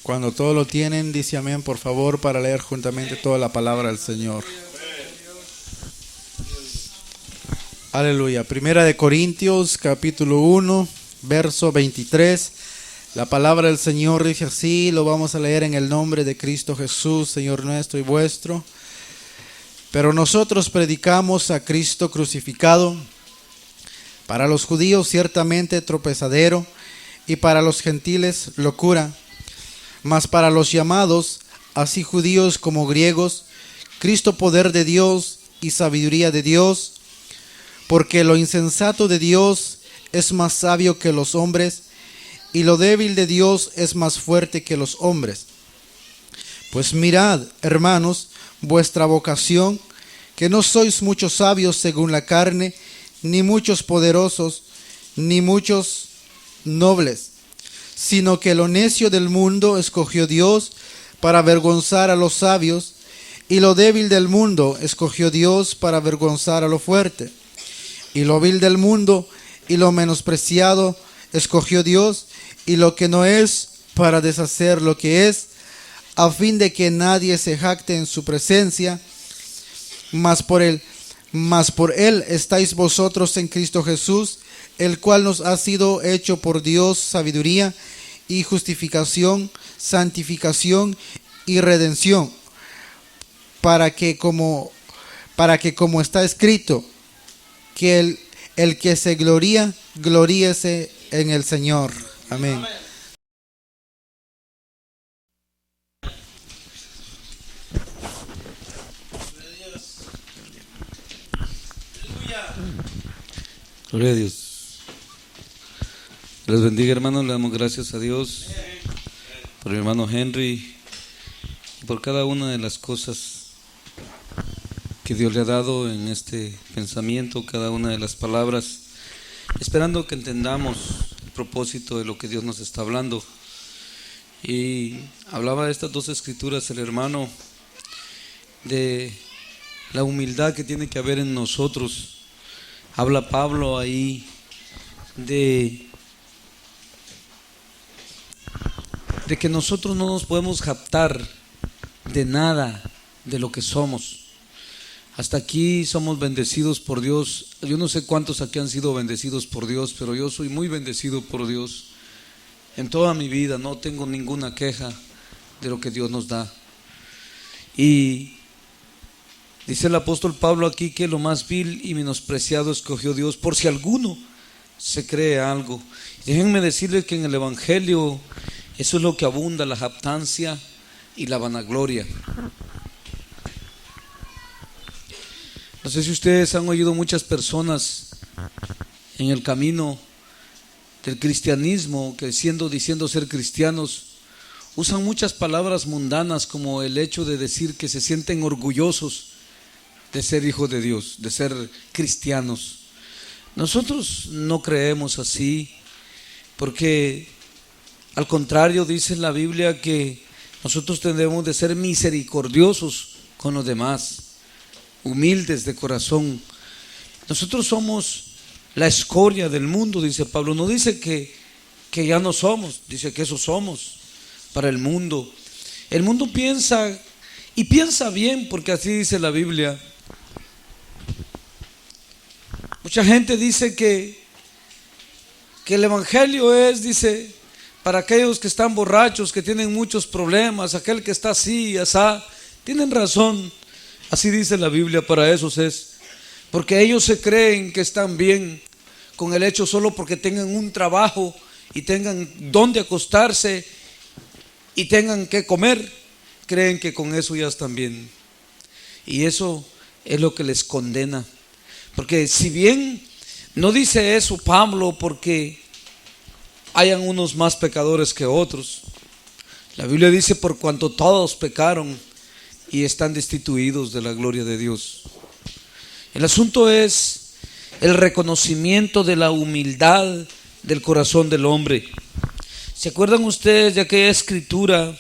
Cuando todo lo tienen, dice amén, por favor, para leer juntamente toda la palabra del Señor. Aleluya. Primera de Corintios, capítulo 1, verso 23. La palabra del Señor dice así, lo vamos a leer en el nombre de Cristo Jesús, Señor nuestro y vuestro. Pero nosotros predicamos a Cristo crucificado, para los judíos ciertamente tropezadero, y para los gentiles locura. Mas para los llamados, así judíos como griegos, Cristo poder de Dios y sabiduría de Dios, porque lo insensato de Dios es más sabio que los hombres, y lo débil de Dios es más fuerte que los hombres. Pues mirad, hermanos, vuestra vocación, que no sois muchos sabios según la carne, ni muchos poderosos, ni muchos nobles, sino que lo necio del mundo escogió Dios para avergonzar a los sabios, y lo débil del mundo escogió Dios para avergonzar a lo fuerte. Y lo vil del mundo y lo menospreciado escogió Dios, y lo que no es, para deshacer lo que es, a fin de que nadie se jacte en su presencia. Mas por él estáis vosotros en Cristo Jesús, el cual nos ha sido hecho por Dios sabiduría y justificación, santificación y redención, para que como está escrito, que el que se gloría, gloríese en el Señor. Amén. Gloria a Dios. Les bendiga, hermanos. Le damos gracias a Dios por mi hermano Henry y por cada una de las cosas que Dios le ha dado en este pensamiento, cada una de las palabras, esperando que entendamos el propósito de lo que Dios nos está hablando. Y hablaba de estas dos escrituras el hermano, de la humildad que tiene que haber en nosotros. Habla Pablo ahí de que nosotros no nos podemos jactar de nada de lo que somos. Hasta aquí somos bendecidos por Dios. Yo no sé cuántos aquí han sido bendecidos por Dios, pero yo soy muy bendecido por Dios. En toda mi vida no tengo ninguna queja de lo que Dios nos da. Y dice el apóstol Pablo aquí que lo más vil y menospreciado escogió Dios, por si alguno se cree algo. Déjenme decirles que en el Evangelio eso es lo que abunda, la jactancia y la vanagloria. No sé si ustedes han oído muchas personas en el camino del cristianismo que diciendo ser cristianos, usan muchas palabras mundanas, como el hecho de decir que se sienten orgullosos de ser hijos de Dios, de ser cristianos. Nosotros no creemos así, porque al contrario dice la Biblia que nosotros debemos de ser misericordiosos con los demás, humildes de corazón. Nosotros somos la escoria del mundo, dice Pablo. No dice que ya no somos, dice que eso somos para el mundo. El mundo piensa, y piensa bien, porque así dice la Biblia. Mucha gente dice que el Evangelio es, dice, para aquellos que están borrachos, que tienen muchos problemas, aquel que está así y asá. Tienen razón, así dice la Biblia, para esos es. Porque ellos se creen que están bien con el hecho solo porque tengan un trabajo y tengan dónde acostarse y tengan que comer. Creen que con eso ya están bien. Y eso es lo que les condena. Porque si bien no dice eso Pablo porque hayan unos más pecadores que otros, la Biblia dice por cuanto todos pecaron y están destituidos de la gloria de Dios. El asunto es el reconocimiento de la humildad del corazón del hombre. ¿Se acuerdan ustedes de aquella escritura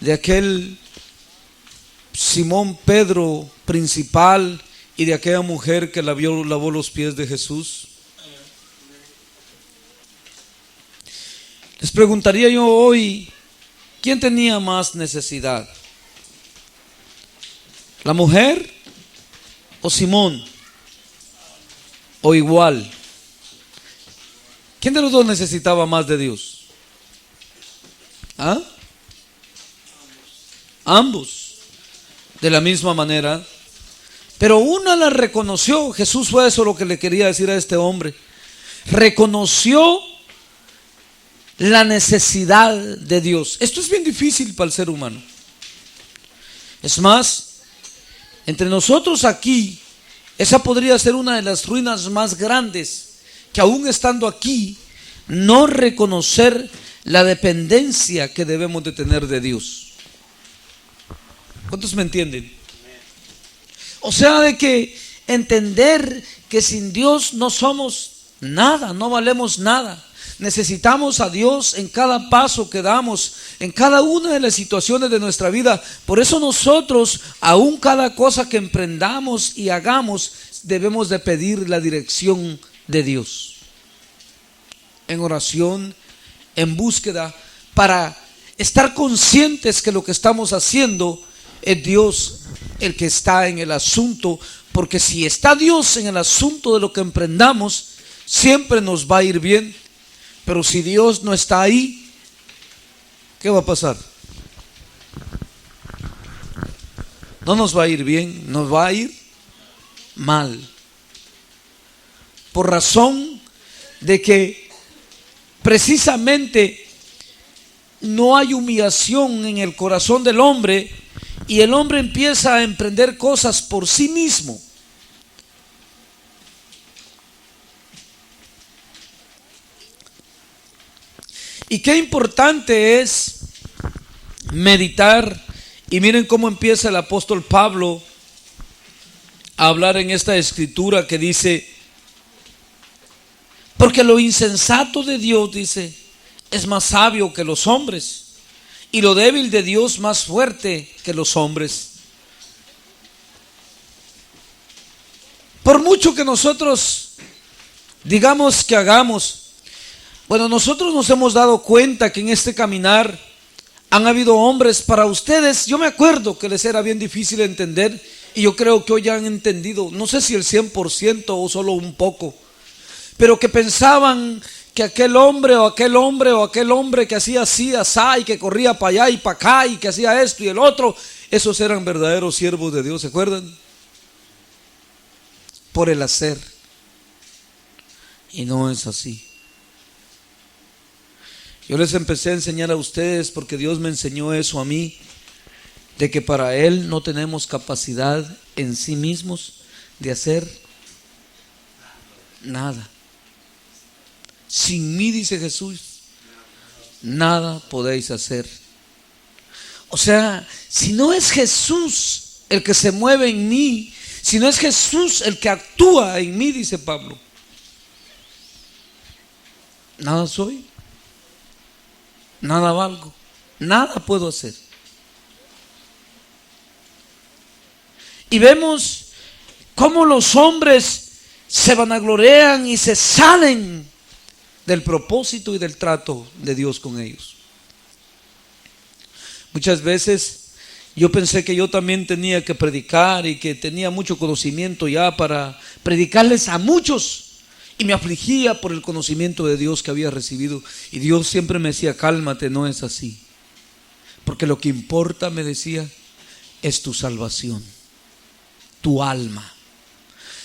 de aquel Simón Pedro principal y de aquella mujer que lavó los pies de Jesús? Les preguntaría yo hoy, ¿quién tenía más necesidad? ¿La mujer o Simón? ¿O igual? ¿Quién de los dos necesitaba más de Dios? ¿Ah? Ambos, de la misma manera. Pero una la reconoció. Jesús fue eso lo que le quería decir a este hombre. Reconoció la necesidad de Dios. Esto es bien difícil para el ser humano. Es más, entre nosotros aquí, esa podría ser una de las ruinas más grandes, que aún estando aquí, no reconocer la dependencia que debemos de tener de Dios. ¿Cuántos me entienden? O sea, de que entender que sin Dios no somos nada, no valemos nada. Necesitamos a Dios en cada paso que damos, en cada una de las situaciones de nuestra vida. Por eso nosotros, aún cada cosa que emprendamos y hagamos, debemos de pedir la dirección de Dios. En oración, en búsqueda, para estar conscientes que lo que estamos haciendo es Dios el que está en el asunto. Porque si está Dios en el asunto de lo que emprendamos, siempre nos va a ir bien. Pero si Dios no está ahí, ¿qué va a pasar? No nos va a ir bien, nos va a ir mal. Por razón de que precisamente no hay humillación en el corazón del hombre y el hombre empieza a emprender cosas por sí mismo. Y qué importante es meditar. Y miren cómo empieza el apóstol Pablo a hablar en esta escritura que dice: porque lo insensato de Dios, dice, es más sabio que los hombres, y lo débil de Dios más fuerte que los hombres. Por mucho que nosotros digamos que hagamos, bueno, nosotros nos hemos dado cuenta que en este caminar han habido hombres, para ustedes, yo me acuerdo que les era bien difícil entender, y yo creo que hoy ya han entendido, no sé si el 100% o solo un poco, pero que pensaban que aquel hombre o aquel hombre o aquel hombre que hacía así, asá, y que corría para allá y para acá y que hacía esto y el otro, esos eran verdaderos siervos de Dios, ¿se acuerdan? Por el hacer. Y no es así. Yo les empecé a enseñar a ustedes, porque Dios me enseñó eso a mí, de que para Él no tenemos capacidad en sí mismos de hacer nada. Sin mí, dice Jesús, nada podéis hacer. O sea, si no es Jesús el que se mueve en mí, si no es Jesús el que actúa en mí, dice Pablo, nada soy. Nada valgo, nada puedo hacer. Y vemos cómo los hombres se vanaglorean y se salen del propósito y del trato de Dios con ellos. Muchas veces yo pensé que yo también tenía que predicar y que tenía mucho conocimiento ya para predicarles a muchos. Y me afligía por el conocimiento de Dios que había recibido. Y Dios siempre me decía: cálmate, no es así. Porque lo que importa, me decía, es tu salvación, tu alma.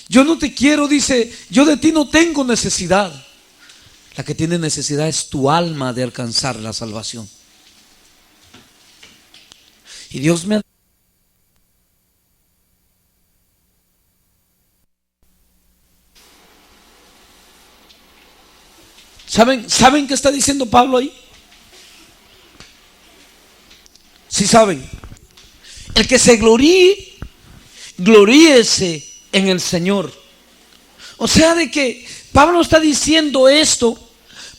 Yo no te quiero, dice, yo de ti no tengo necesidad. La que tiene necesidad es tu alma de alcanzar la salvación. Y Dios me ha... ¿Saben qué está diciendo Pablo ahí? Sí saben. El que se gloríe, gloríese en el Señor. O sea, de que Pablo está diciendo esto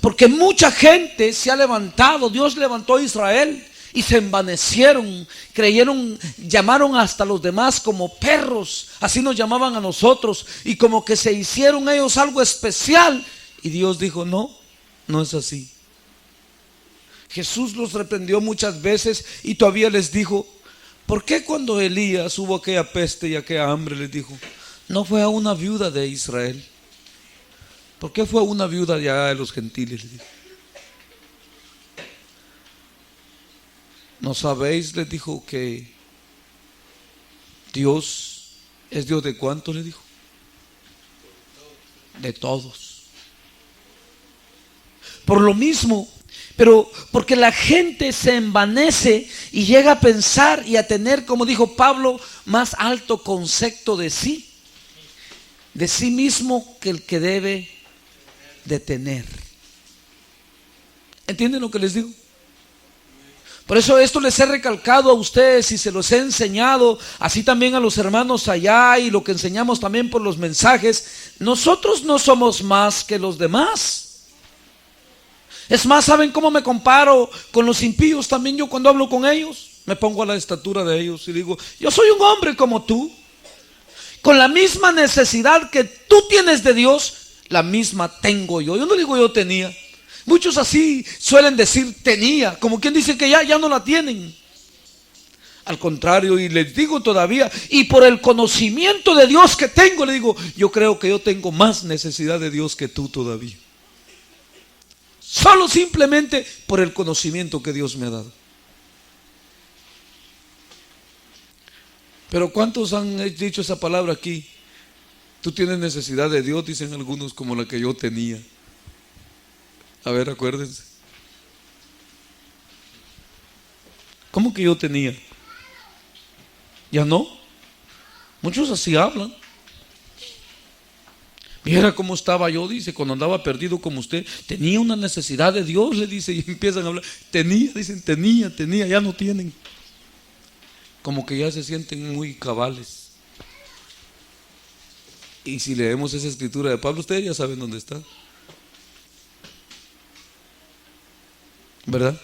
porque mucha gente se ha levantado. Dios levantó a Israel y se envanecieron, creyeron, llamaron hasta los demás como perros, así nos llamaban a nosotros, y como que se hicieron ellos algo especial. Y Dios dijo: no, no es así. Jesús los reprendió muchas veces y todavía les dijo: ¿por qué cuando Elías hubo aquella peste y aquella hambre, les dijo, no fue a una viuda de Israel? ¿Por qué fue a una viuda de allá de los gentiles? Les dijo. ¿No sabéis, les dijo, que Dios es Dios de cuántos? Les dijo. De todos. Por lo mismo, pero porque la gente se envanece y llega a pensar y a tener, como dijo Pablo, más alto concepto de sí mismo que el que debe de tener. ¿Entienden lo que les digo? Por eso esto les he recalcado a ustedes y se los he enseñado, así también a los hermanos allá, y lo que enseñamos también por los mensajes. Nosotros no somos más que los demás. Es más, ¿saben cómo me comparo con los impíos? También yo cuando hablo con ellos, me pongo a la estatura de ellos y digo, yo soy un hombre como tú, con la misma necesidad que tú tienes de Dios, la misma tengo yo. Yo no digo yo tenía. Muchos así suelen decir tenía, como quien dice que ya no la tienen. Al contrario, y les digo todavía, y por el conocimiento de Dios que tengo, le digo, yo creo que yo tengo más necesidad de Dios que tú todavía. Solo simplemente por el conocimiento que Dios me ha dado. Pero ¿cuántos han dicho esa palabra aquí? Tú tienes necesidad de Dios, dicen algunos, como la que yo tenía. A ver, acuérdense. ¿Cómo que yo tenía? ¿Ya no? Muchos así hablan. Viera cómo estaba yo, dice, cuando andaba perdido como usted. Tenía una necesidad de Dios, le dice, y empiezan a hablar. Tenía, dicen, tenía, ya no tienen. Como que ya se sienten muy cabales. Y si leemos esa escritura de Pablo, ustedes ya saben dónde está, ¿verdad?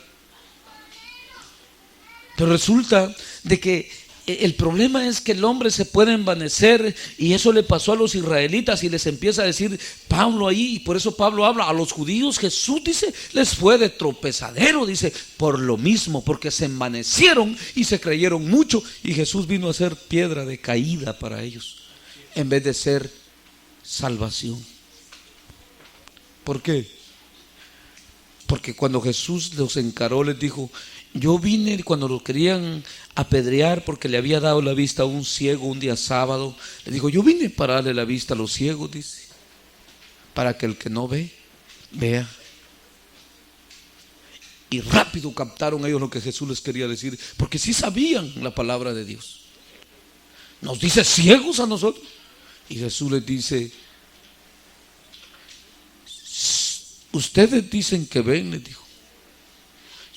Pero resulta de que el problema es que el hombre se puede envanecer, y eso le pasó a los israelitas, y les empieza a decir Pablo ahí, y por eso Pablo habla a los judíos. Jesús, dice, les fue de tropezadero, dice, por lo mismo, porque se envanecieron y se creyeron mucho, y Jesús vino a ser piedra de caída para ellos, en vez de ser salvación. ¿Por qué? Porque cuando Jesús los encaró, les dijo, yo vine cuando lo querían apedrear porque le había dado la vista a un ciego un día sábado. Le dijo, yo vine para darle la vista a los ciegos, dice, para que el que no ve, vea. Y rápido captaron ellos lo que Jesús les quería decir, porque sí sabían la palabra de Dios. Nos dice ciegos a nosotros. Y Jesús les dice, ustedes dicen que ven, les dijo.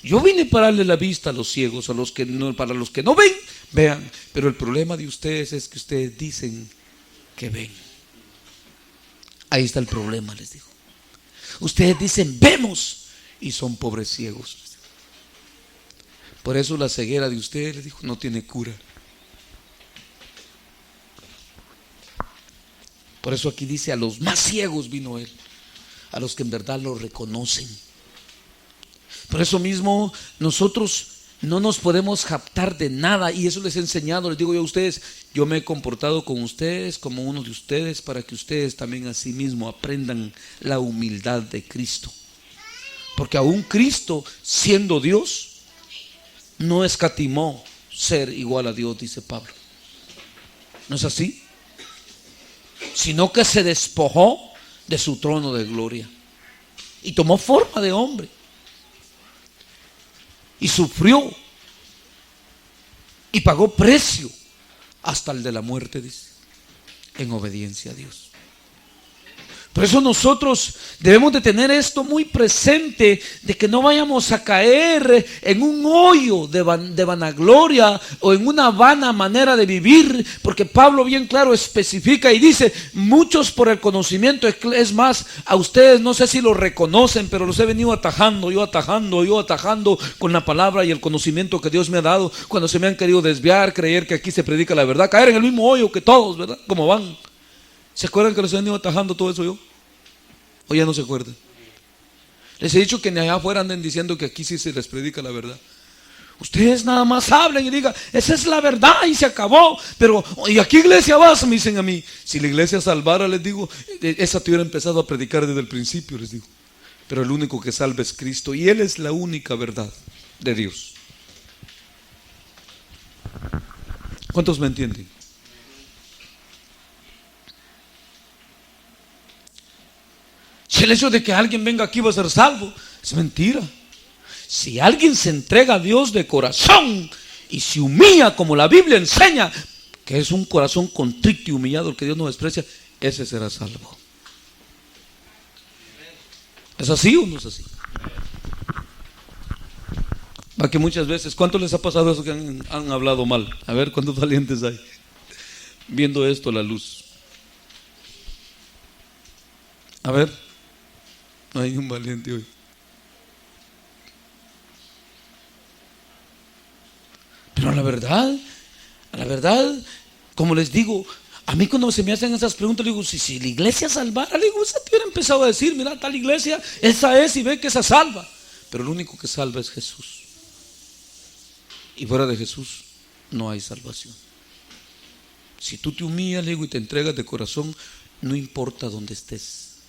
Yo vine para darle la vista a los ciegos, a los que no, para los que no ven, vean. Pero el problema de ustedes es que ustedes dicen que ven. Ahí está el problema, les digo. Ustedes dicen vemos y son pobres ciegos. Por eso la ceguera de ustedes, les dijo, no tiene cura. Por eso aquí dice, a los más ciegos vino Él, a los que en verdad lo reconocen. Por eso mismo nosotros no nos podemos jactar de nada, y eso les he enseñado, les digo yo a ustedes, yo me he comportado con ustedes como uno de ustedes para que ustedes también a sí mismo aprendan la humildad de Cristo. Porque aún Cristo, siendo Dios, no escatimó ser igual a Dios, dice Pablo. ¿No es así? Sino que se despojó de su trono de gloria y tomó forma de hombre. Y sufrió y pagó precio hasta el de la muerte, dice, en obediencia a Dios. Por eso nosotros debemos de tener esto muy presente, de que no vayamos a caer en un hoyo de vanagloria o en una vana manera de vivir, porque Pablo bien claro especifica y dice, muchos por el conocimiento, es más, a ustedes no sé si lo reconocen, pero los he venido atajando con la palabra y el conocimiento que Dios me ha dado, cuando se me han querido desviar, creer que aquí se predica la verdad, caer en el mismo hoyo que todos, ¿verdad? Como van. ¿Se acuerdan que los he venido atajando todo eso yo? ¿O ya no se acuerdan? Les he dicho que ni allá afuera anden diciendo que aquí sí se les predica la verdad. Ustedes nada más hablen y digan, esa es la verdad y se acabó. Pero, ¿y a qué iglesia vas? Me dicen a mí. Si la iglesia salvara, les digo, esa te hubiera empezado a predicar desde el principio, les digo. Pero el único que salva es Cristo y Él es la única verdad de Dios. ¿Cuántos me entienden? Si el hecho de que alguien venga aquí va a ser salvo, es mentira. Si alguien se entrega a Dios de corazón y se humilla como la Biblia enseña, que es un corazón contrito y humillado el que Dios no desprecia, ese será salvo. ¿Es así o no es así? Va que muchas veces, ¿cuánto les ha pasado eso que han hablado mal? A ver, ¿cuántos valientes hay? Viendo esto la luz. A ver, no hay un valiente hoy. Pero a la verdad, como les digo, a mí cuando se me hacen esas preguntas, le digo, si la iglesia salvara, le digo, esa te hubiera empezado a decir, mira, tal iglesia, esa es y ve que esa salva. Pero el único que salva es Jesús. Y fuera de Jesús no hay salvación. Si tú te humillas, le digo, y te entregas de corazón, no importa dónde estés,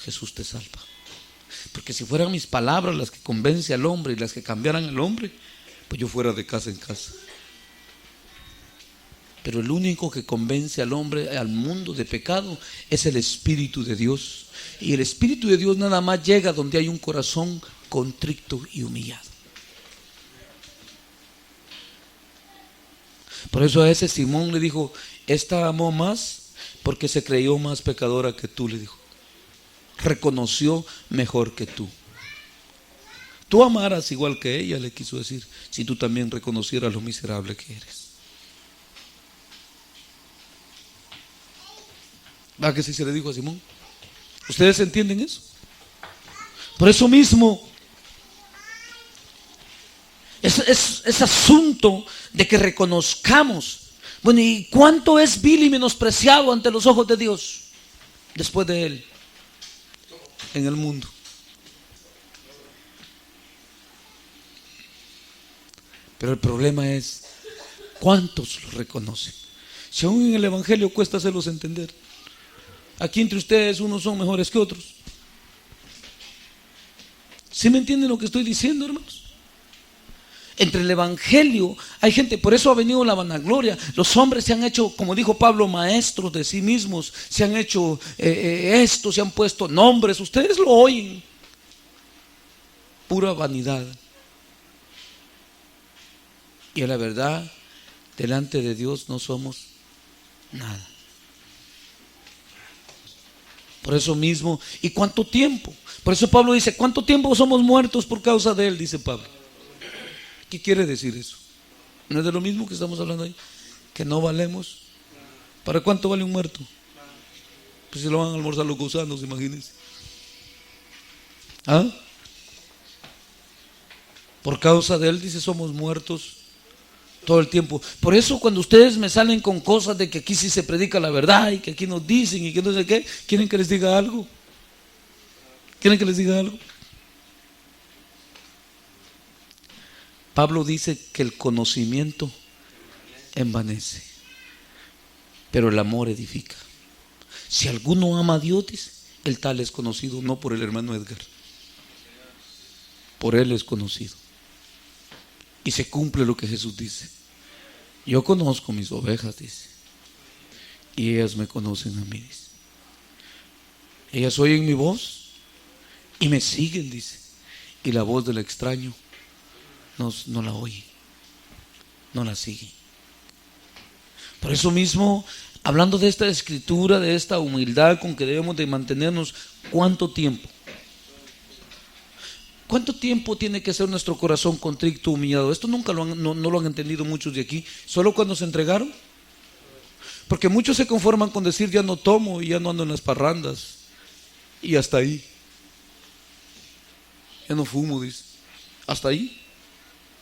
Jesús te salva. Porque si fueran mis palabras las que convencen al hombre y las que cambiaran al hombre, pues yo fuera de casa en casa. Pero el único que convence al hombre, al mundo de pecado, es el Espíritu de Dios. Y el Espíritu de Dios nada más llega donde hay un corazón contrito y humillado. Por eso a ese Simón le dijo, esta amó más porque se creyó más pecadora que tú, le dijo. Reconoció mejor que tú. Tú amarás igual que ella, le quiso decir, si tú también reconocieras lo miserable que eres. ¿Va que sí se le dijo a Simón? ¿Ustedes entienden eso? Por eso mismo es asunto de que reconozcamos. Bueno, ¿y cuánto es vil y menospreciado ante los ojos de Dios después de Él en el mundo? Pero el problema es ¿cuántos lo reconocen? Si aún en el Evangelio cuesta hacerlos entender. Aquí entre ustedes unos son mejores que otros. ¿Sí me entienden lo que estoy diciendo, hermanos? Entre el Evangelio hay gente, por eso ha venido la vanagloria. Los hombres se han hecho, como dijo Pablo, maestros de sí mismos. Se han hecho esto, se han puesto nombres. Ustedes lo oyen. Pura vanidad. Y a la verdad, delante de Dios no somos nada. Por eso mismo, ¿y cuánto tiempo? Por eso Pablo dice, ¿cuánto tiempo somos muertos por causa de Él? Dice Pablo. ¿Qué quiere decir eso? ¿No es de lo mismo que estamos hablando ahí? Que no valemos. ¿Para cuánto vale un muerto? Pues si lo van a almorzar los gusanos, imagínense. ¿Ah? Por causa de Él, dice, somos muertos todo el tiempo. Por eso cuando ustedes me salen con cosas de que aquí sí se predica la verdad y que aquí nos dicen y que no sé qué, ¿quieren que les diga algo? ¿Quieren que les diga algo? Pablo dice que el conocimiento envanece, pero el amor edifica. Si alguno ama a Dios, dice, el tal es conocido, no por el hermano Edgar, por él es conocido. Y se cumple lo que Jesús dice. Yo conozco mis ovejas, dice, y ellas me conocen a mí, dice. Ellas oyen mi voz y me siguen, dice, y la voz del extraño no la oye, no la sigue. Por eso mismo, hablando de esta escritura, de esta humildad con que debemos de mantenernos, ¿cuánto tiempo? ¿Cuánto tiempo tiene que ser nuestro corazón contrito, humillado? Esto nunca no lo han entendido muchos de aquí. ¿Solo cuando se entregaron? Porque muchos se conforman con decir ya no tomo y ya no ando en las parrandas y hasta ahí. Ya no fumo, dice. Hasta ahí.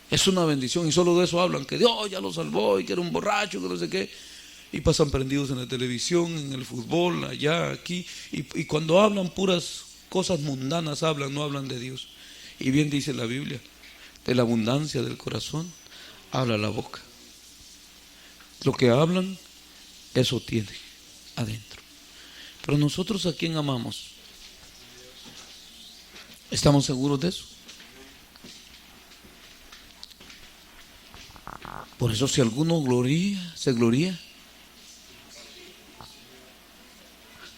Es una bendición y solo de eso hablan, que Dios ya lo salvó y que era un borracho, que no sé qué. Y pasan prendidos en la televisión, en el fútbol, allá, aquí. Y cuando hablan puras cosas mundanas hablan, no hablan de Dios. Y bien dice la Biblia, de la abundancia del corazón habla la boca. Lo que hablan, eso tiene adentro. Pero nosotros, ¿a quién amamos? ¿Estamos seguros de eso? Por eso si alguno se gloría.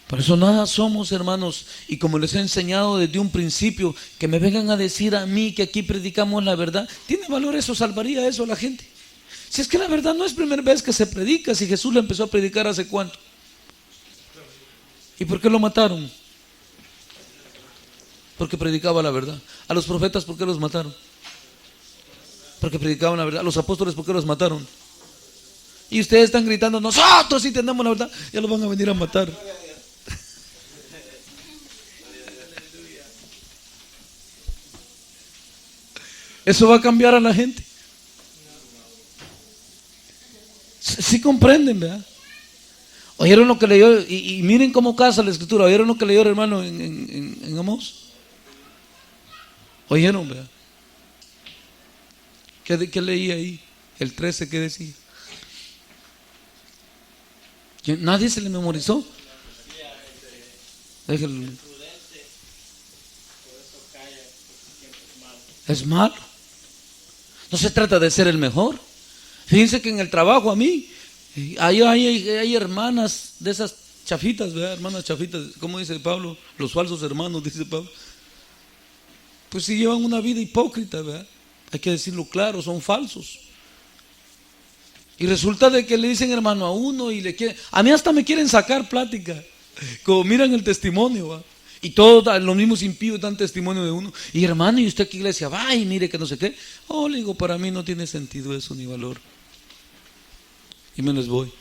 Por eso nada somos, hermanos, y como les he enseñado desde un principio, que me vengan a decir a mí que aquí predicamos la verdad, ¿tiene valor eso? ¿Salvaría eso a la gente? Si es que la verdad no es primera vez que se predica, si Jesús la empezó a predicar hace cuánto. ¿Y por qué lo mataron? Porque predicaba la verdad. A los profetas, ¿por qué los mataron? Porque predicaban la verdad. A los apóstoles, ¿por qué los mataron? Y ustedes están gritando, nosotros sí tenemos la verdad, ya los van a venir a matar. Eso va a cambiar a la gente. Sí comprenden, ¿verdad? ¿Oyeron lo que leyó? Y miren cómo casa la escritura. ¿Oyeron lo que leyó el hermano en Amós? ¿Oyeron, verdad? ¿Qué leía ahí? El 13, ¿qué decía? Nadie se le memorizó. Déjenlo. Es malo. No se trata de ser el mejor. Fíjense que en el trabajo a mí hay hermanas de esas chafitas, ¿verdad? Hermanas chafitas, ¿cómo dice Pablo? Los falsos hermanos, dice Pablo. Pues si llevan una vida hipócrita, ¿verdad? Hay que decirlo claro, son falsos. Y resulta de que le dicen hermano a uno y le quieren, a mí hasta me quieren sacar plática, como miran el testimonio, ¿va? Y todos los mismos impíos dan testimonio de uno. Y hermano, ¿y usted qué iglesia va? Y mire que no sé qué. Oh, le digo, para mí no tiene sentido eso ni valor. Y me les voy.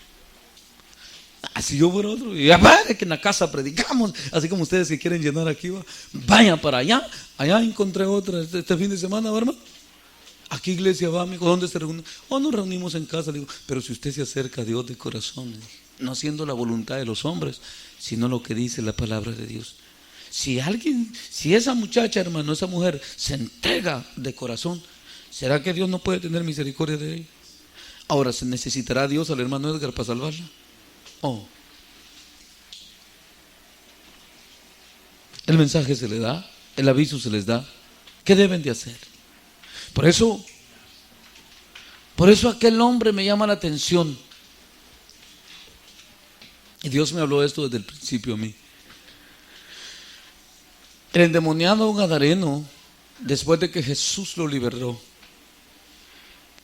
Así yo fuera otro. Y aparte que en la casa predicamos, así como ustedes que quieren llenar aquí, va. Vayan para allá. Allá encontré otra este fin de semana, ¿va, hermano? ¿A qué iglesia va, amigo? ¿Dónde se reúne? Oh, nos reunimos en casa. Le digo, pero si usted se acerca a Dios de corazón, no haciendo la voluntad de los hombres, sino lo que dice la palabra de Dios. Si esa muchacha, hermano, esa mujer se entrega de corazón, ¿será que Dios no puede tener misericordia de ella? Ahora, ¿se necesitará Dios al hermano Edgar para salvarla? Oh. El mensaje se le da, el aviso se les da. ¿Qué deben de hacer? Por eso aquel hombre me llama la atención. Y Dios me habló de esto desde el principio a mí. El endemoniado gadareno, después de que Jesús lo liberó,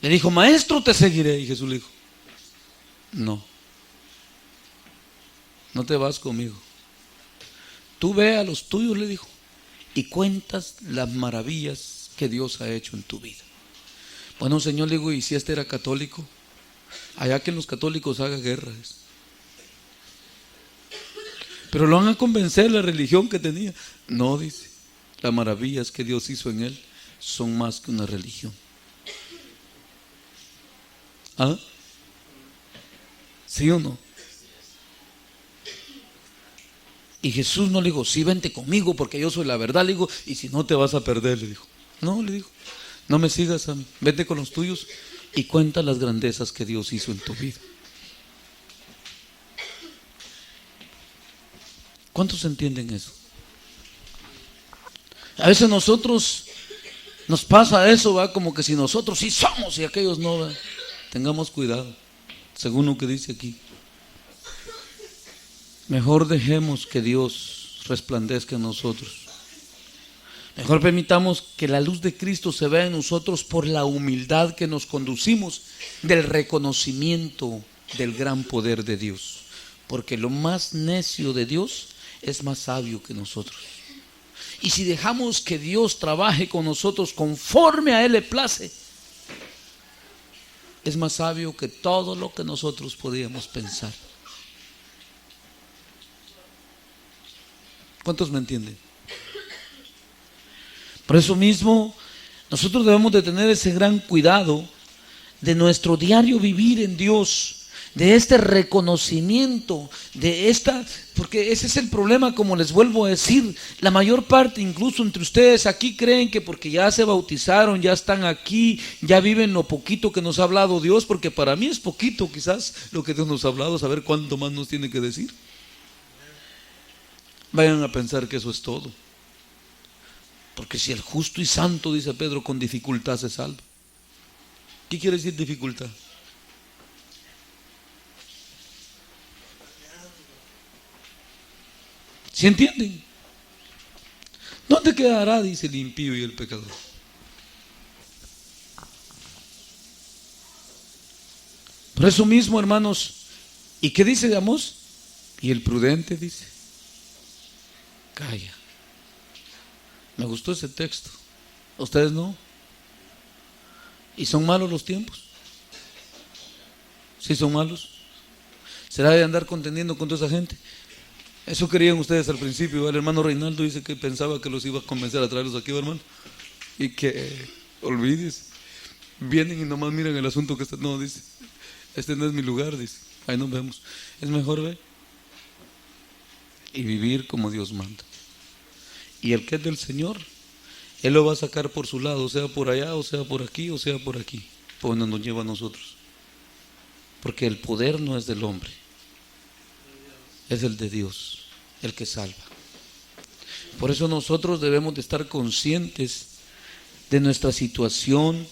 le dijo, maestro, te seguiré. Y Jesús le dijo, no te vas conmigo. Tú ve a los tuyos, le dijo, y cuentas las maravillas que Dios ha hecho en tu vida. Bueno, Señor, le digo, ¿y si este era católico? Allá que en los católicos haga guerras. Pero lo van a convencer la religión que tenía. No, dice, las maravillas que Dios hizo en él son más que una religión. ¿Ah? ¿Sí o no? Y Jesús no le dijo, sí, vente conmigo porque yo soy la verdad, le digo, y si no te vas a perder, le dijo. No, le dijo, no me sigas a mí, vete con los tuyos y cuenta las grandezas que Dios hizo en tu vida. ¿Cuántos entienden eso? A veces nosotros nos pasa eso, va, como que si nosotros sí somos y aquellos no, va. Tengamos cuidado, según lo que dice aquí. Mejor dejemos que Dios resplandezca en nosotros. Mejor permitamos que la luz de Cristo se vea en nosotros por la humildad que nos conducimos del reconocimiento del gran poder de Dios. Porque lo más necio de Dios es más sabio que nosotros. Y si dejamos que Dios trabaje con nosotros conforme a Él le place, es más sabio que todo lo que nosotros podíamos pensar. ¿Cuántos me entienden? Por eso mismo, nosotros debemos de tener ese gran cuidado de nuestro diario vivir en Dios. de este reconocimiento, porque ese es el problema, como les vuelvo a decir, la mayor parte, incluso entre ustedes aquí, creen que porque ya se bautizaron, ya están aquí, ya viven lo poquito que nos ha hablado Dios, porque para mí es poquito quizás lo que Dios nos ha hablado, saber cuánto más nos tiene que decir. Vayan a pensar que eso es todo, porque si el justo y santo, dice Pedro, con dificultad se salva. ¿Qué quiere decir dificultad? ¿Sí entienden? ¿Dónde quedará, dice, el impío y el pecador? Por eso mismo, hermanos, ¿y qué dice de Amós? Y el prudente dice, calla. Me gustó ese texto. ¿A ustedes no? ¿Y son malos los tiempos? ¿Sí son malos? ¿Será de andar contendiendo con toda esa gente? Eso querían ustedes al principio. El hermano Reinaldo dice que pensaba que los iba a convencer a traerlos aquí, hermano, y que olvides, vienen y nomás miran el asunto que está. No, dice, este no es mi lugar, dice, ahí nos vemos. Es mejor ver y vivir como Dios manda. Y el que es del Señor, Él lo va a sacar por su lado, sea por allá, o sea por aquí, o sea por aquí, por donde nos lleva a nosotros. Porque el poder no es del hombre, es el de Dios, el que salva. Por eso nosotros debemos de estar conscientes de nuestra situación,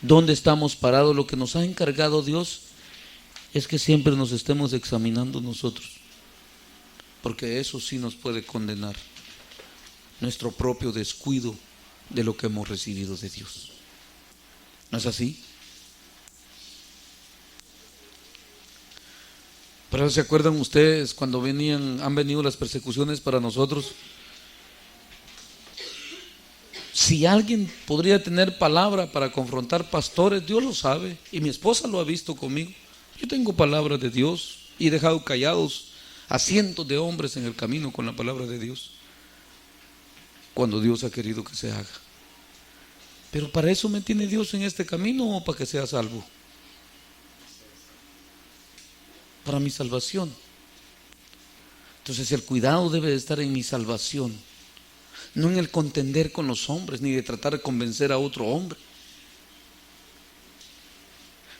dónde estamos parados. Lo que nos ha encargado Dios es que siempre nos estemos examinando nosotros, porque eso sí nos puede condenar, nuestro propio descuido de lo que hemos recibido de Dios. ¿No es así? Pero ¿se acuerdan ustedes cuando han venido las persecuciones para nosotros? Si alguien podría tener palabra para confrontar pastores, Dios lo sabe, y mi esposa lo ha visto conmigo. Yo tengo palabra de Dios y he dejado callados a cientos de hombres en el camino con la palabra de Dios, cuando Dios ha querido que se haga. Pero ¿para eso me tiene Dios en este camino o para que sea salvo? Para mi salvación. Entonces el cuidado debe de estar en mi salvación, no en el contender con los hombres, ni de tratar de convencer a otro hombre.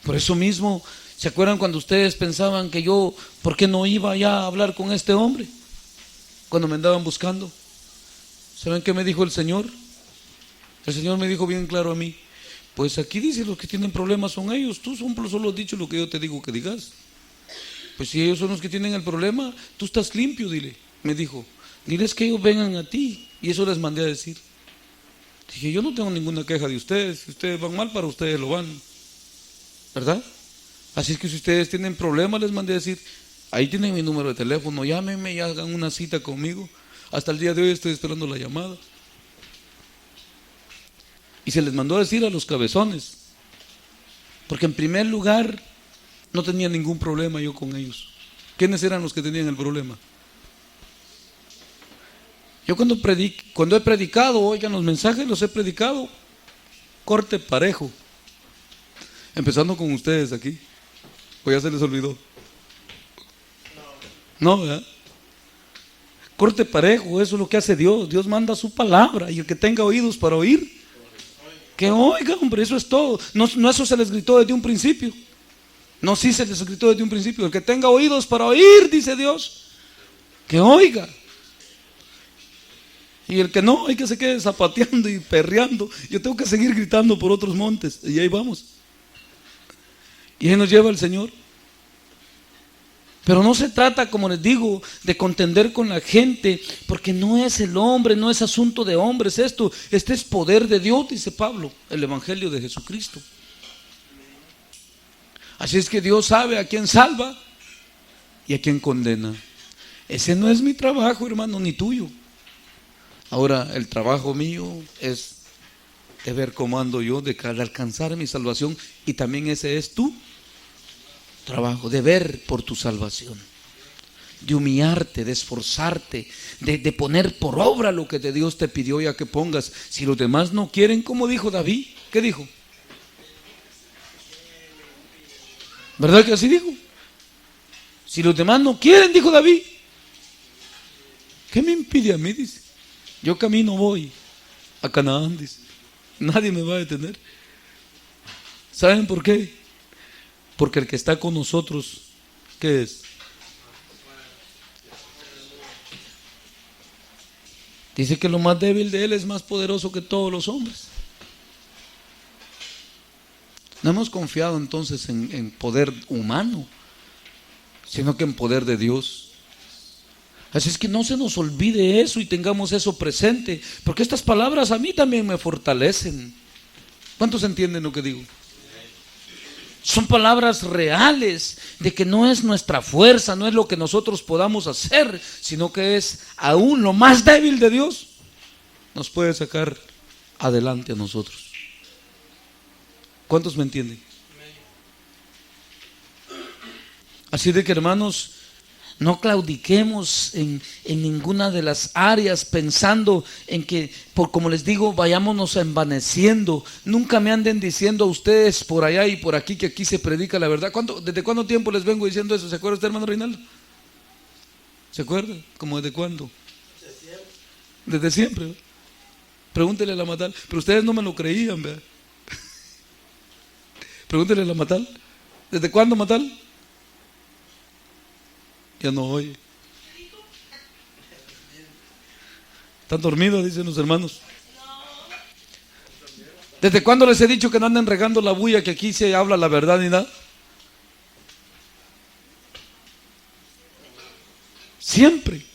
Por eso mismo, ¿se acuerdan cuando ustedes pensaban que yo, por qué no iba ya a hablar con este hombre? Cuando me andaban buscando. ¿Saben qué me dijo el Señor? El Señor me dijo bien claro a mí, pues aquí dice los que tienen problemas son ellos, tú solo has dicho lo que yo te digo que digas. Pues si ellos son los que tienen el problema, tú estás limpio, dile. Me dijo, diles que ellos vengan a ti. Y eso les mandé a decir. Dije, yo no tengo ninguna queja de ustedes. Si ustedes van mal, para ustedes lo van, ¿verdad? Así es que si ustedes tienen problemas, les mandé a decir, ahí tienen mi número de teléfono, llámenme y hagan una cita conmigo. Hasta el día de hoy estoy esperando la llamada. Y se les mandó a decir a los cabezones, porque en primer lugar no tenía ningún problema yo con ellos. ¿Quiénes eran los que tenían el problema? Yo cuando he predicado, oigan, los mensajes los he predicado corte parejo, empezando con ustedes aquí. ¿O ya se les olvidó? No, ¿verdad? Corte parejo, eso es lo que hace Dios. Dios manda su palabra, y el que tenga oídos para oír, que oiga, hombre, eso es todo. No eso se les gritó desde un principio. No, sí se les gritó desde un principio. El que tenga oídos para oír, dice Dios, que oiga. Y el que no, hay que se quede zapateando y perreando. Yo tengo que seguir gritando por otros montes. Y ahí vamos. Y ahí nos lleva el Señor. Pero no se trata, como les digo, de contender con la gente, porque no es el hombre, no es asunto de hombres esto. Este es poder de Dios, dice Pablo, el Evangelio de Jesucristo. Así es que Dios sabe a quién salva y a quién condena. Ese no es mi trabajo, hermano, ni tuyo. Ahora, el trabajo mío es de ver cómo ando yo, de alcanzar mi salvación, y también ese es tu trabajo, de ver por tu salvación, de humillarte, de esforzarte, de poner por obra lo que de Dios te pidió ya que pongas. Si los demás no quieren, como dijo David, ¿qué dijo? ¿Verdad que así dijo? Si los demás no quieren, dijo David, ¿qué me impide a mí? Dice, yo camino voy a Canaán, dice, nadie me va a detener. ¿Saben por qué? Porque el que está con nosotros, ¿qué es? Dice que lo más débil de él es más poderoso que todos los hombres. No hemos confiado entonces en poder humano, sino que en poder de Dios. Así es que no se nos olvide eso y tengamos eso presente, porque estas palabras a mí también me fortalecen. ¿Cuántos entienden lo que digo? Son palabras reales de que no es nuestra fuerza, no es lo que nosotros podamos hacer, sino que es aún lo más débil de Dios nos puede sacar adelante a nosotros. ¿Cuántos me entienden? Así de que, hermanos, no claudiquemos en ninguna de las áreas pensando en que, como les digo, vayámonos envaneciendo. Nunca me anden diciendo a ustedes por allá y por aquí que aquí se predica la verdad. ¿Desde cuánto tiempo les vengo diciendo eso? ¿Se acuerda usted, hermano Reinaldo? ¿Se acuerda? ¿Cómo desde cuándo? Desde siempre, ¿verdad? Pregúntele a la Matal. Pero ustedes no me lo creían, ¿verdad? Pregúntele a la Matal. ¿Desde cuándo, Matal? Ya no oye. ¿Están dormidos? Dicen los hermanos. ¿Desde cuándo les he dicho que no anden regando la bulla, que aquí se habla la verdad ni nada? Siempre.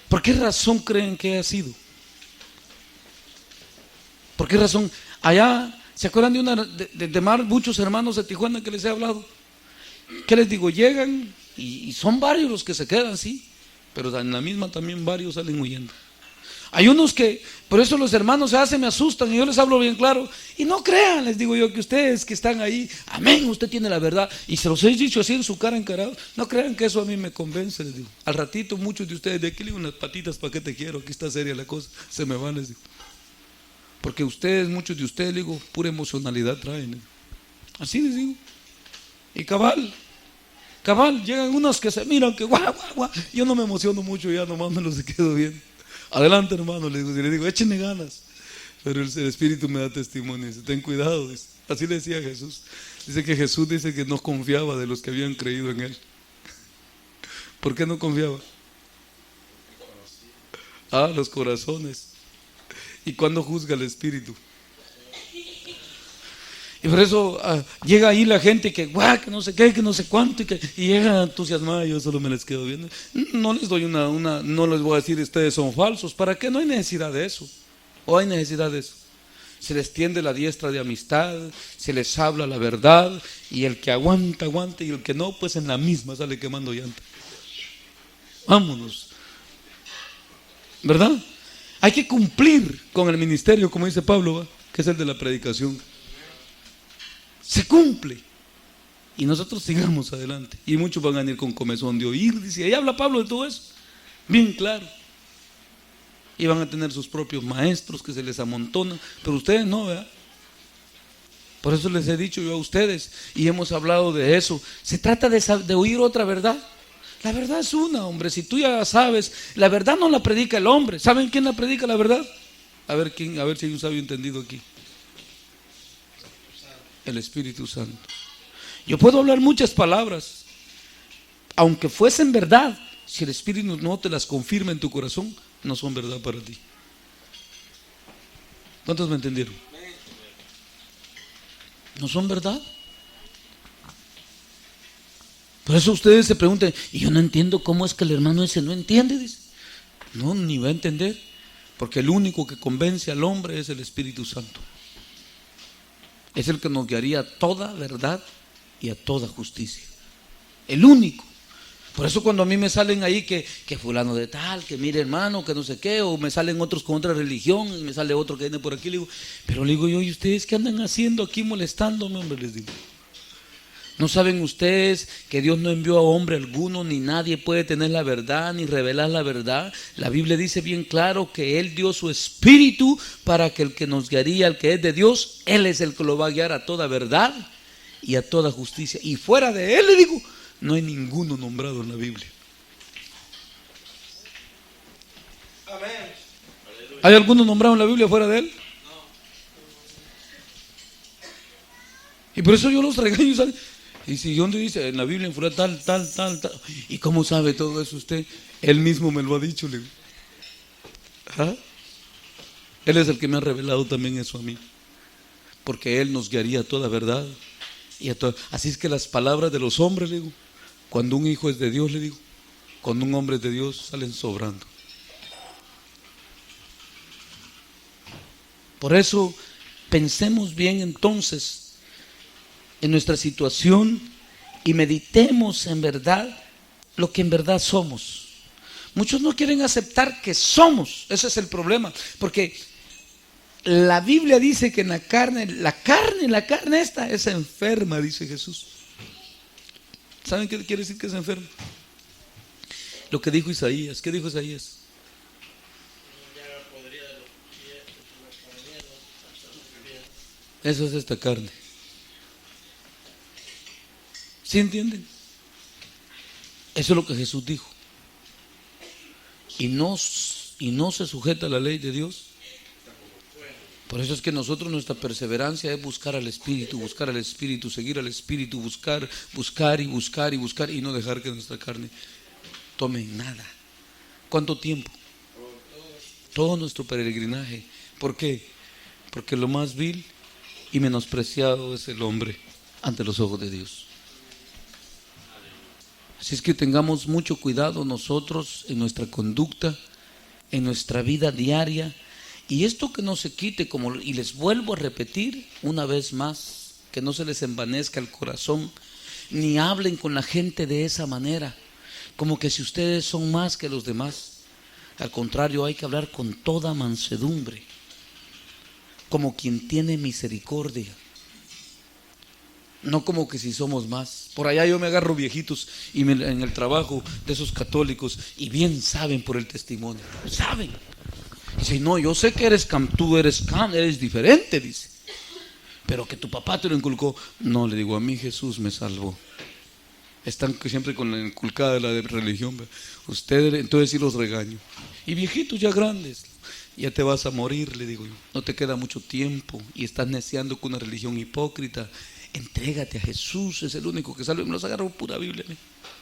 ¿Por qué razón creen que ha sido? ¿Por qué razón? Allá, ¿se acuerdan de muchos hermanos de Tijuana que les he hablado? ¿Qué les digo? Llegan y son varios los que se quedan, sí, pero en la misma también varios salen huyendo. Hay unos que, por eso los hermanos me asustan y yo les hablo bien claro. Y no crean, les digo yo, que ustedes que están ahí, amén, usted tiene la verdad. Y se los he dicho así en su cara encarado. No crean que eso a mí me convence, les digo. Al ratito muchos de ustedes, de aquí le digo unas patitas, ¿para qué te quiero? Aquí está seria la cosa, se me van, les digo. Porque ustedes, muchos de ustedes, les digo, pura emocionalidad traen. Así les digo. Y cabal, llegan unos que se miran que guau. Yo no me emociono mucho, ya nomás me los quedo bien. Adelante, hermano, les digo, échenle ganas. Pero el Espíritu me da testimonio, dice, ten cuidado, dice. Así le decía a Jesús. Dice que Jesús dice que no confiaba de los que habían creído en él. ¿Por qué no confiaba? Los corazones. ¿Y cuándo juzga el Espíritu? Y por eso llega ahí la gente que que no sé qué, que no sé cuánto, y llega entusiasmada. Yo solo me les quedo viendo. No les doy no les voy a decir ustedes son falsos. ¿Para qué? No hay necesidad de eso. ¿O hay necesidad de eso? Se les tiende la diestra de amistad, se les habla la verdad, y el que aguanta, y el que no, pues en la misma sale quemando llanta. Vámonos. ¿Verdad? Hay que cumplir con el ministerio, como dice Pablo, que es el de la predicación. Se cumple. Y nosotros sigamos adelante. Y muchos van a venir con comezón de oír. Dice, ahí habla Pablo de todo eso. Bien claro. Y van a tener sus propios maestros que se les amontonan. Pero ustedes no, ¿verdad? Por eso les he dicho yo a ustedes. Y hemos hablado de eso. Se trata de oír otra verdad. La verdad es una, hombre. Si tú ya sabes, la verdad no la predica el hombre. ¿Saben quién la predica la verdad? A ver si hay un sabio entendido aquí. El Espíritu Santo. Yo puedo hablar muchas palabras, aunque fuesen verdad, si el Espíritu no te las confirma en tu corazón, no son verdad para ti. ¿Cuántos me entendieron? ¿No son verdad? Por eso ustedes se preguntan, y yo no entiendo cómo es que el hermano ese no entiende, dice. No, ni va a entender, porque el único que convence al hombre es el Espíritu Santo. Es el que nos guiaría a toda verdad y a toda justicia. El único. Por eso cuando a mí me salen ahí que fulano de tal, que mire hermano, que no sé qué, o me salen otros con otra religión, y me sale otro que viene por aquí, le digo, pero le digo yo, ¿y ustedes qué andan haciendo aquí molestándome, hombre? Les digo. ¿No saben ustedes que Dios no envió a hombre alguno, ni nadie puede tener la verdad, ni revelar la verdad? La Biblia dice bien claro que Él dio su Espíritu para que el que nos guiaría, el que es de Dios, Él es el que lo va a guiar a toda verdad. y a toda justicia. Y fuera de Él, le digo, no hay ninguno nombrado en la Biblia. Amén. ¿Hay alguno nombrado en la Biblia fuera de Él? Y por eso yo los regaño, ¿sabe? Y si donde dice en la Biblia fuera tal. ¿Y cómo sabe todo eso usted? Él mismo me lo ha dicho, le digo. ¿Ah? Él es el que me ha revelado también eso a mí. Porque Él nos guiaría a toda verdad. Así es que las palabras de los hombres, le digo, cuando un hijo es de Dios, le digo, cuando un hombre es de Dios, salen sobrando. Por eso, pensemos bien entonces en nuestra situación y meditemos en verdad lo que en verdad somos. Muchos no quieren aceptar que somos, ese es el problema, porque la Biblia dice que en la carne esta es enferma, dice Jesús. ¿Saben qué quiere decir que es enferma? Lo que dijo Isaías. ¿Qué dijo Isaías? Eso es esta carne. ¿Sí entienden? Eso es lo que Jesús dijo. Y no se sujeta a la ley de Dios. Por eso es que nosotros, nuestra perseverancia es buscar al Espíritu, seguir al Espíritu, buscar y no dejar que nuestra carne tome nada. ¿Cuánto tiempo? Todo nuestro peregrinaje. ¿Por qué? Porque lo más vil y menospreciado es el hombre ante los ojos de Dios. Así es que tengamos mucho cuidado nosotros en nuestra conducta, en nuestra vida diaria. Y esto que no se quite, y les vuelvo a repetir una vez más, que no se les envanezca el corazón, ni hablen con la gente de esa manera, como que si ustedes son más que los demás. Al contrario, hay que hablar con toda mansedumbre, como quien tiene misericordia. No como que si somos más. Por allá yo me agarro viejitos en el trabajo de esos católicos y bien saben por el testimonio. Saben. Dice, no, yo sé que tú eres diferente, dice. Pero que tu papá te lo inculcó. No, le digo, a mí Jesús me salvó. Están siempre con la inculcada de la religión. Ustedes, entonces sí los regaño. Y viejitos ya grandes, ya te vas a morir, le digo yo. No te queda mucho tiempo y estás neciando con una religión hipócrita. Entrégate a Jesús, es el único que salva. Me los agarro pura Biblia,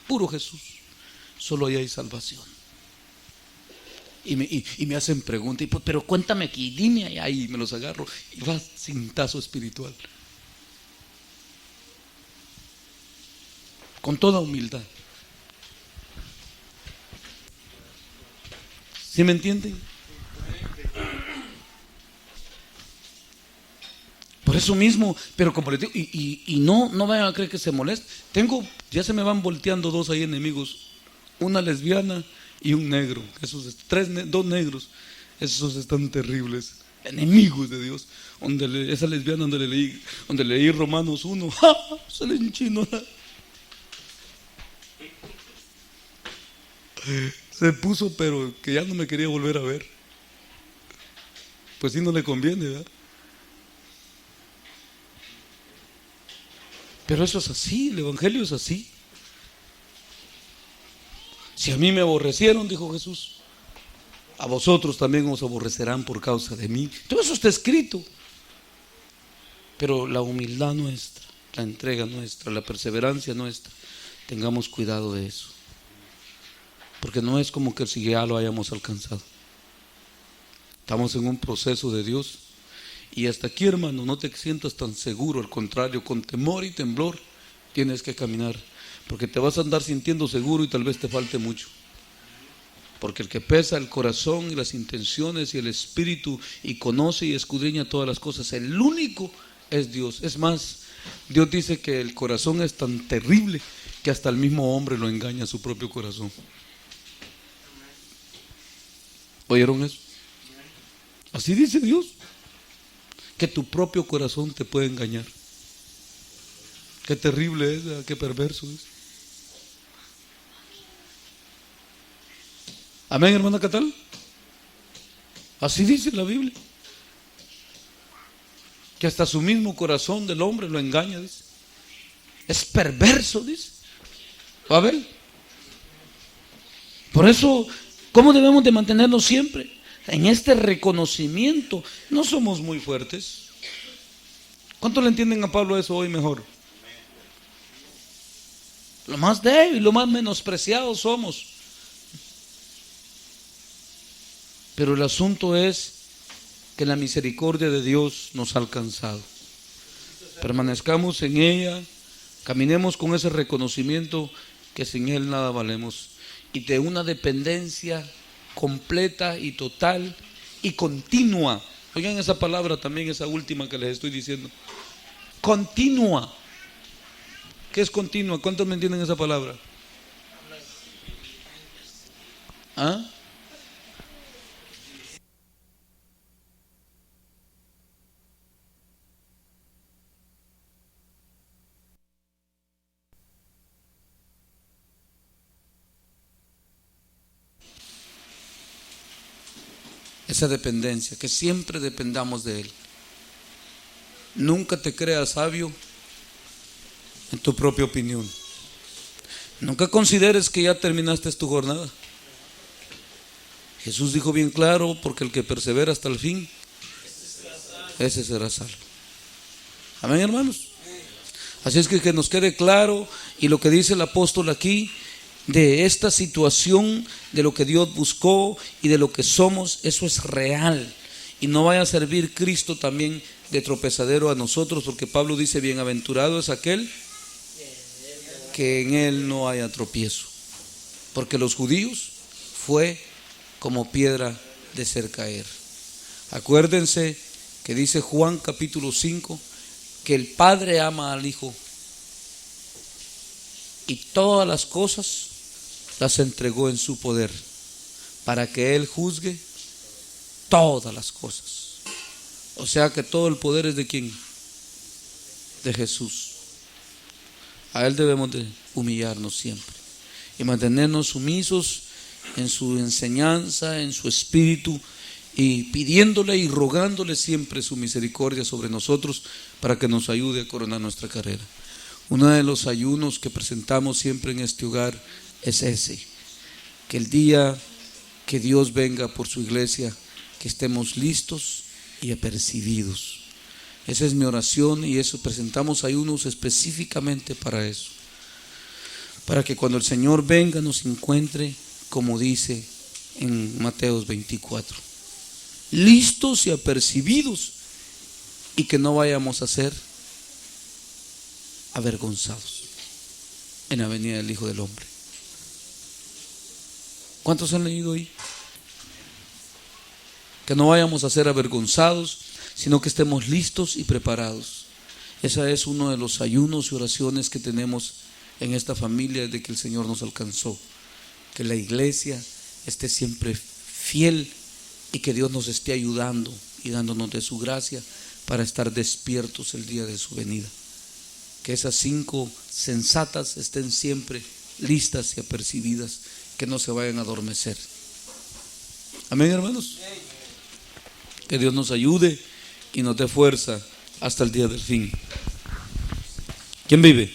puro Jesús. Solo ahí hay salvación. Y me hacen preguntas, pero cuéntame aquí, dime ahí, me los agarro y va cintazo espiritual. Con toda humildad. ¿Sí me entienden? Por eso mismo, pero como les digo, y no vayan a creer que se moleste. Ya se me van volteando dos ahí enemigos, una lesbiana y un negro. Dos negros, esos están terribles, enemigos de Dios. Esa lesbiana donde leí Romanos 1, ¡ja! Se le enchinó se puso, pero que ya no me quería volver a ver. Pues sí, no le conviene, ¿verdad? Pero eso es así, el Evangelio es así. Si a mí me aborrecieron, dijo Jesús, a vosotros también os aborrecerán por causa de mí. Todo eso está escrito. Pero la humildad nuestra, la entrega nuestra, la perseverancia nuestra, tengamos cuidado de eso. Porque no es como que si ya lo hayamos alcanzado. Estamos en un proceso de Dios. Y hasta aquí, hermano, no te sientas tan seguro. Al contrario, con temor y temblor tienes que caminar. Porque te vas a andar sintiendo seguro y tal vez te falte mucho. Porque el que pesa el corazón y las intenciones y el espíritu y conoce y escudriña todas las cosas, el único es Dios. Es más, Dios dice que el corazón es tan terrible que hasta el mismo hombre lo engaña a su propio corazón. ¿Oyeron eso? Así dice Dios, que tu propio corazón te puede engañar. Qué terrible es, qué perverso es. Amén, hermana Catal. Así dice la Biblia, que hasta su mismo corazón del hombre lo engaña, dice. es perverso, dice. ¿Va a ver? Por eso, ¿cómo debemos de mantenernos siempre? En este reconocimiento. No somos muy fuertes. ¿Cuánto le entienden a Pablo eso hoy mejor? Lo más débil, lo más menospreciado somos. Pero el asunto es que la misericordia de Dios nos ha alcanzado. Permanezcamos en ella, caminemos con ese reconocimiento que sin Él nada valemos, y de una dependencia completa y total y continua. Oigan esa palabra también, esa última que les estoy diciendo. Continua. ¿Qué es continua? ¿Cuántos me entienden esa palabra? ¿Ah? Esa dependencia, que siempre dependamos de Él. Nunca te creas sabio en tu propia opinión. Nunca consideres que ya terminaste tu jornada. Jesús dijo bien claro, porque el que persevera hasta el fin, ese será salvo. Amén, hermanos. Así es que nos quede claro, y lo que dice el apóstol aquí, de esta situación, de lo que Dios buscó y de lo que somos, eso es real. Y no vaya a servir Cristo también de tropezadero a nosotros, porque Pablo dice: bienaventurado es aquel que en él no haya tropiezo. Porque los judíos fue como piedra de hacer caer. Acuérdense que dice Juan capítulo 5 que el Padre ama al Hijo y todas las cosas las entregó en su poder para que Él juzgue todas las cosas. O sea que todo el poder es de ¿quién? De Jesús. A Él debemos de humillarnos siempre y mantenernos sumisos en su enseñanza, en su espíritu, y pidiéndole y rogándole siempre su misericordia sobre nosotros para que nos ayude a coronar nuestra carrera. Uno de los ayunos que presentamos siempre en este hogar es ese: que el día que Dios venga por su iglesia, que estemos listos y apercibidos. Esa es mi oración, y eso presentamos ayunos específicamente para eso, para que cuando el Señor venga nos encuentre como dice en Mateo 24, listos y apercibidos, y que no vayamos a ser avergonzados en la venida del Hijo del Hombre. ¿Cuántos han leído ahí? Que no vayamos a ser avergonzados, sino que estemos listos y preparados. Ese es uno de los ayunos y oraciones que tenemos en esta familia desde que el Señor nos alcanzó. Que la iglesia esté siempre fiel y que Dios nos esté ayudando y dándonos de su gracia para estar despiertos el día de su venida. Que esas 5 sensatas estén siempre listas y apercibidas, que no se vayan a adormecer. Amén, hermanos. Que Dios nos ayude y nos dé fuerza hasta el día del fin. ¿Quién vive?